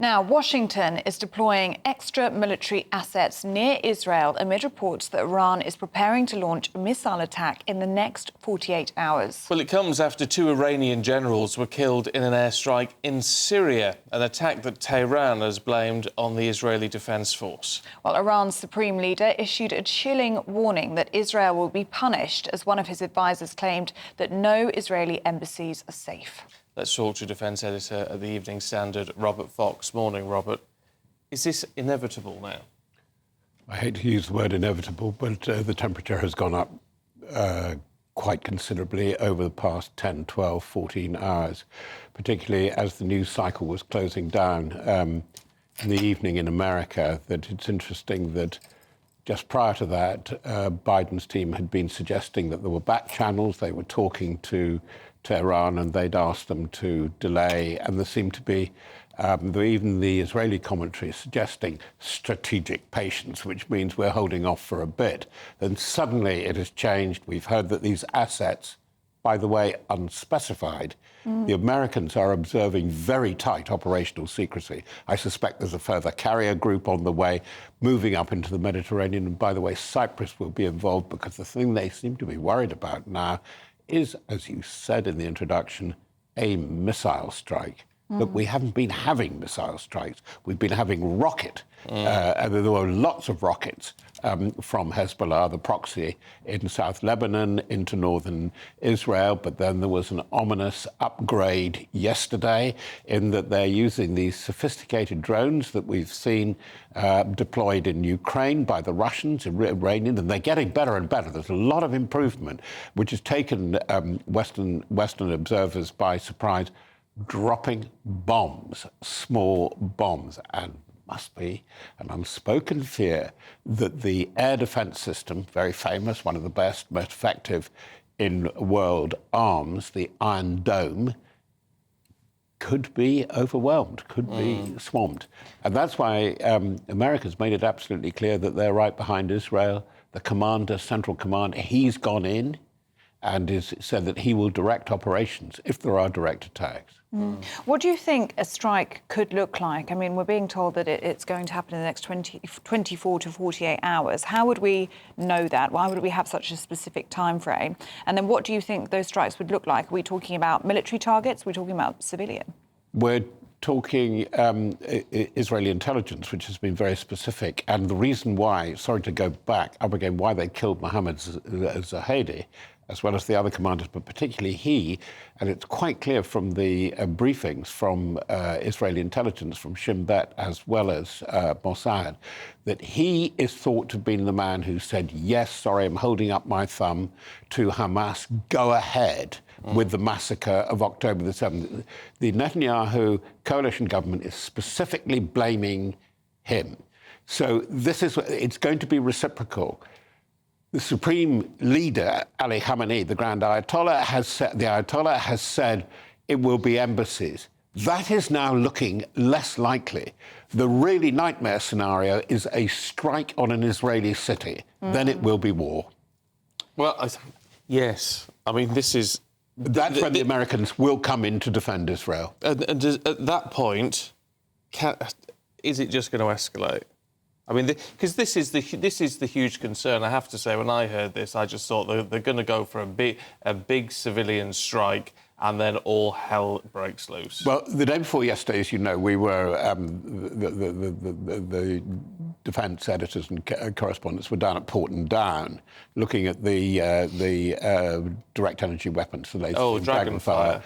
Now, Washington is deploying extra military assets near Israel amid reports that Iran is preparing to launch a missile attack in the next 48 hours. Well, it comes after 2 Iranian generals were killed in an airstrike in Syria, an attack that Tehran has blamed on the Israeli Defense Force. Well, Iran's supreme leader issued a chilling warning that Israel will be punished, as one of his advisers claimed that no Israeli embassies are safe. Let's talk to Defence Editor at the Evening Standard, Robert Fox. Morning, Robert. Is this inevitable now? I hate to use the word inevitable, but the temperature has gone up quite considerably over the past 10, 12, 14 hours, particularly as the news cycle was closing down in the evening in America. That it's interesting that just prior to that, Biden's team had been suggesting that there were back channels. They were talking to Iran and they'd asked them to delay. And there seemed to be even the Israeli commentary suggesting strategic patience, which means we're holding off for a bit. Then suddenly it has changed. We've heard that these assets, by the way, unspecified, the Americans are observing very tight operational secrecy. I suspect there's a further carrier group on the way, moving up into the Mediterranean. And by the way, Cyprus will be involved because the thing they seem to be worried about now is, as you said in the introduction, a missile strike. But we haven't been having missile strikes. We've been having rocket. And there were lots of rockets from Hezbollah, the proxy, in South Lebanon into northern Israel. But then there was an ominous upgrade yesterday in that they're using these sophisticated drones that we've seen deployed in Ukraine by the Russians, Iranian, and they're getting better and better. There's a lot of improvement, which has taken Western observers by surprise, dropping bombs, small bombs, and must be an unspoken fear that the air defense system, very famous, one of the best, most effective in world arms, the Iron Dome, could be overwhelmed, could be swamped. And that's why America's made it absolutely clear that they're right behind Israel. The commander, central command, he's gone in and has said that he will direct operations if there are direct attacks. What do you think a strike could look like? I mean, we're being told that it's going to happen in the next 24 to 48 hours. How would we know that? Why would we have such a specific time frame? And then what do you think those strikes would look like? Are we talking about military targets? Are we talking about civilian? We're talking Israeli intelligence, which has been very specific. And the reason why, sorry to go back up again, why they killed Mohammed Zahedi, as well as the other commanders, but particularly he, and it's quite clear from the briefings from Israeli intelligence, from Shin Bet as well as Mossad, that he is thought to have been the man who said, yes, sorry, I'm holding up my thumb to Hamas, go ahead with the massacre of October the 7th. The Netanyahu coalition government is specifically blaming him. So it's going to be reciprocal. The supreme leader, Ali Khamenei, the Grand Ayatollah, has said it will be embassies. That is now looking less likely. The really nightmare scenario is a strike on an Israeli city. Then it will be war. Well, yes. I mean, this is... That's when the Americans will come in to defend Israel. And at that point, is it just going to escalate? I mean, because this is the huge concern. I have to say, when I heard this, I just thought they're going to go for a big civilian strike, and then all hell breaks loose. Well, the day before yesterday, as you know, we were the defence editors and correspondents were down at Porton Down, looking at the direct energy weapons, the latest Dragonfire.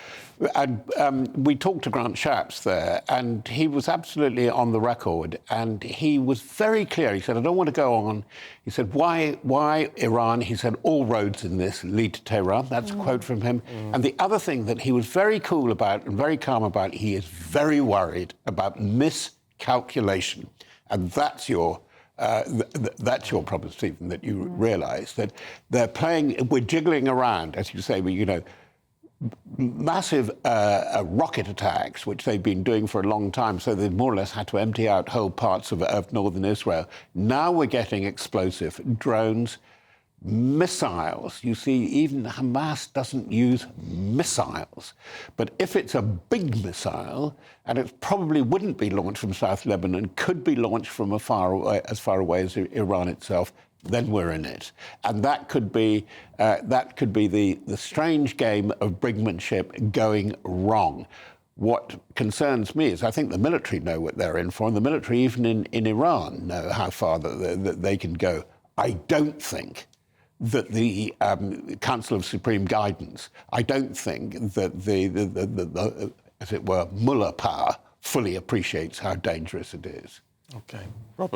And we talked to Grant Shapps there, and he was absolutely on the record, and he was very clear. He said, I don't want to go on. He said, why Iran? He said, all roads in this lead to Tehran. That's a quote from him. And the other thing that he was very cool about and very calm about, he is very worried about miscalculation. And that's your problem, Stephen, that you realise that they're playing, we're jiggling around, as you say, massive rocket attacks, which they've been doing for a long time, so they've more or less had to empty out whole parts of northern Israel. Now we're getting explosive drones. missiles. You see, even Hamas doesn't use missiles. But if it's a big missile, and it probably wouldn't be launched from South Lebanon, could be launched from as far away as Iran itself, then we're in it. And that could be the strange game of brinkmanship going wrong. What concerns me is I think the military know what they're in for, and the military, even in Iran, know how far that they can go. I don't think that the Council of Supreme Guidance, I don't think that the as it were, mullah power fully appreciates how dangerous it is. OK. Robert.